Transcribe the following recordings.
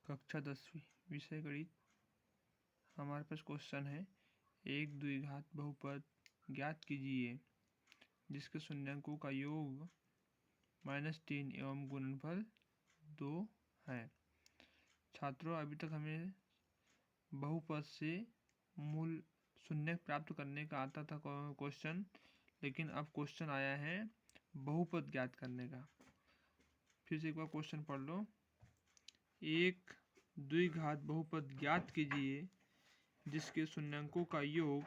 कक्षा 10वीं विषय गणित। हमारे पास क्वेश्चन है, एक द्विघात बहुपद ज्ञात कीजिए जिसके शून्यंकों का योग -3 एवं गुणनफल 2 है। छात्रों, अभी तक हमें बहुपद से मूल शून्यक प्राप्त करने का आता था क्वेश्चन, लेकिन अब क्वेश्चन आया है बहुपद ज्ञात करने का। फिर से एक बार क्वेश्चन पढ़ लो। एक द्विघात बहुपद ज्ञात कीजिए जिसके शून्यंकों का योग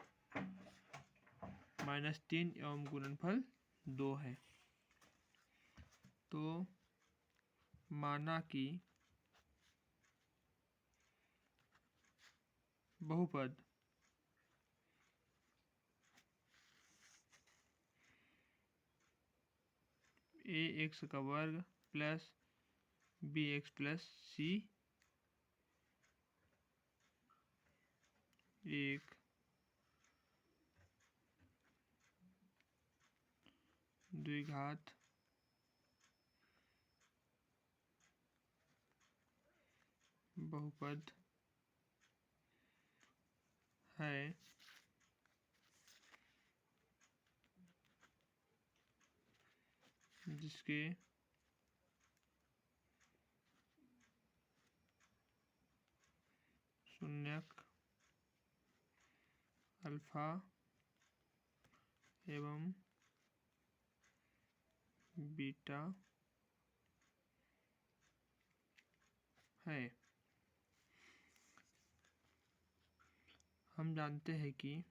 -3 एवं गुणनफल 2 है। तो माना कि बहुपद ax का वर्ग प्लस bx प्लस c एक द्विघात बहुपद है जिसके शून्यक अल्फा एवं बीटा है। हम जानते हैं कि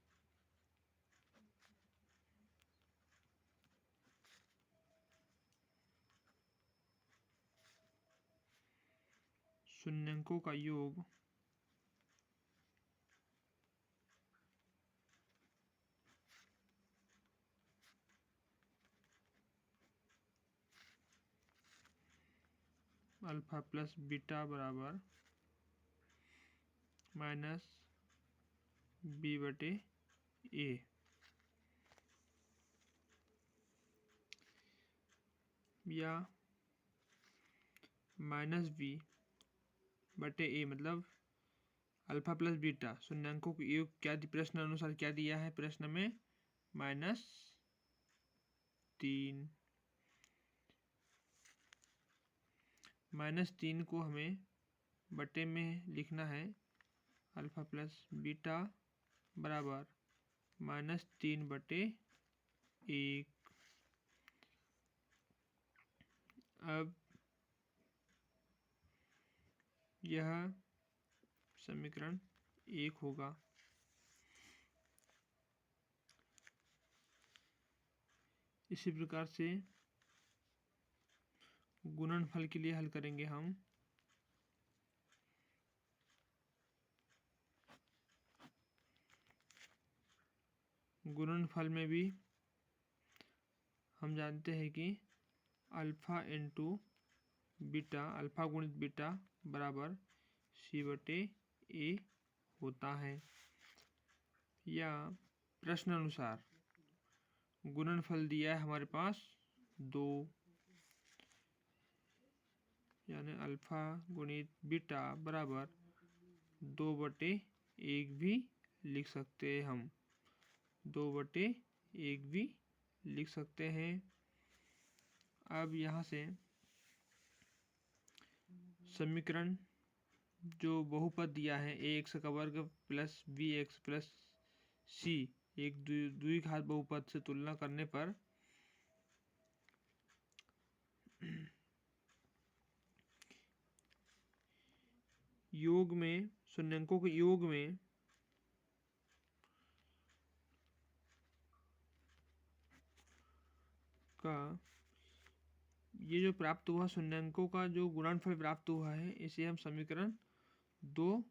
शून्यंकों का योग अल्फा प्लस बीटा बराबर -b/a। या -b/a मतलब अल्फा प्लस बीटा शून्यंकों का योग क्या प्रश्न अनुसार क्या दिया है? प्रश्न में -3 -3 को हमें बटे में लिखना है। अल्फा प्लस बीटा बराबर -3/1। अब यह समीकरण 1 होगा। इसी प्रकार से गुणनफल के लिए हल करेंगे हम। गुणनफल में भी हम जानते हैं कि अल्फा इंटू बीटा, अल्फा गुणित बीटा बराबर c/a होता है। या प्रश्न अनुसार गुणनफल दिया है हमारे पास 2, यानी अल्फा गुणित बीटा बराबर 2/1 भी लिख सकते हैं हम। 2/1 भी लिख सकते हैं। अब यहाँ से समीकरण जो बहुपद दिया है ax का वर्ग प्लस bx प्लस c एक द्विघात बहुपद से तुलना करने पर योग में शून्यंकों के योग में का ये जो प्राप्त हुआ शून्यंकों का जो गुणनफल प्राप्त हुआ है, इसे हम समीकरण 2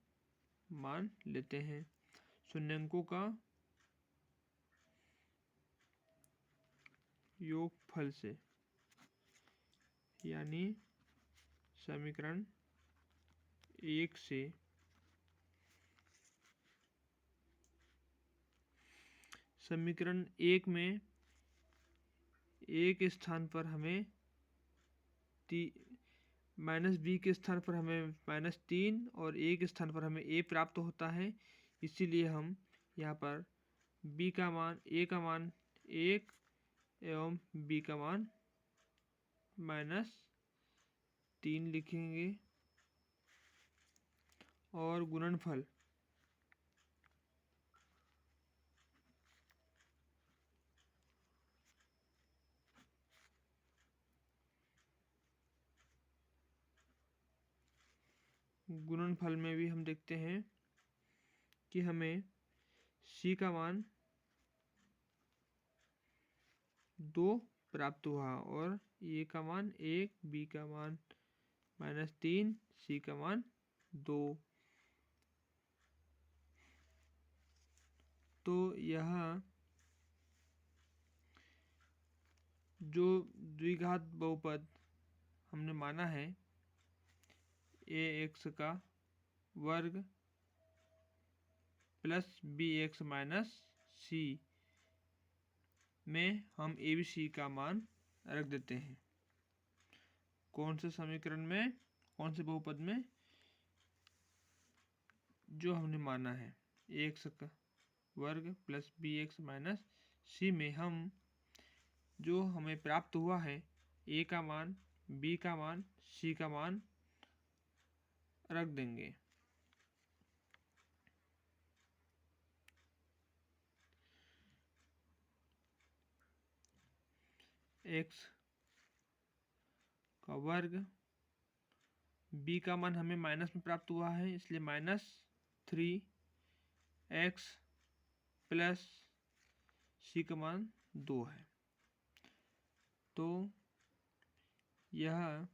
मान लेते हैं। शून्यंकों का योगफल से, यानी समीकरण 1 से समीकरण 1 में एक स्थान पर हमें माइनस बी के स्थान पर हमें -3 और ए के स्थान पर हमें ए प्राप्त होता है। इसीलिए हम यहाँ पर बी का मान, ए का मान 1 एवं बी का मान -3 लिखेंगे। और गुणनफल में भी हम देखते हैं कि हमें सी का मान 2 प्राप्त हुआ और ए का मान 1, बी का मान -3, सी का मान 2। तो यह जो द्विघात बहुपद हमने माना है ए एक्स का वर्ग प्लस बी एक्स माइनस सी में हम ए बी सी का मान रख देते हैं। कौन से समीकरण में, कौन से बहुपद में? जो हमने माना है ए एक्स का वर्ग प्लस बी एक्स माइनस सी में हम जो हमें प्राप्त हुआ है ए का मान, बी का मान, सी का मान रख देंगे। एक्स का वर्ग, बी का मान हमें माइनस में प्राप्त हुआ है इसलिए -3x प्लस सी का मान 2 है। तो यह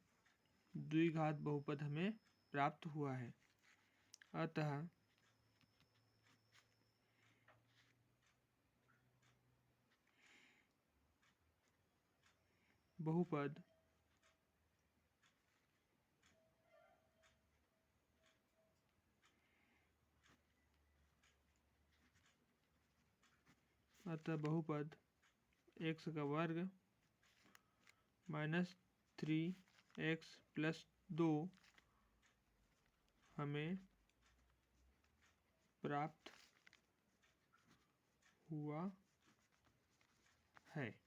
द्विघात बहुपद हमें प्राप्त हुआ है। अतः बहुपद एक्स का वर्ग -3x प्लस 2 हमें प्राप्त हुआ है।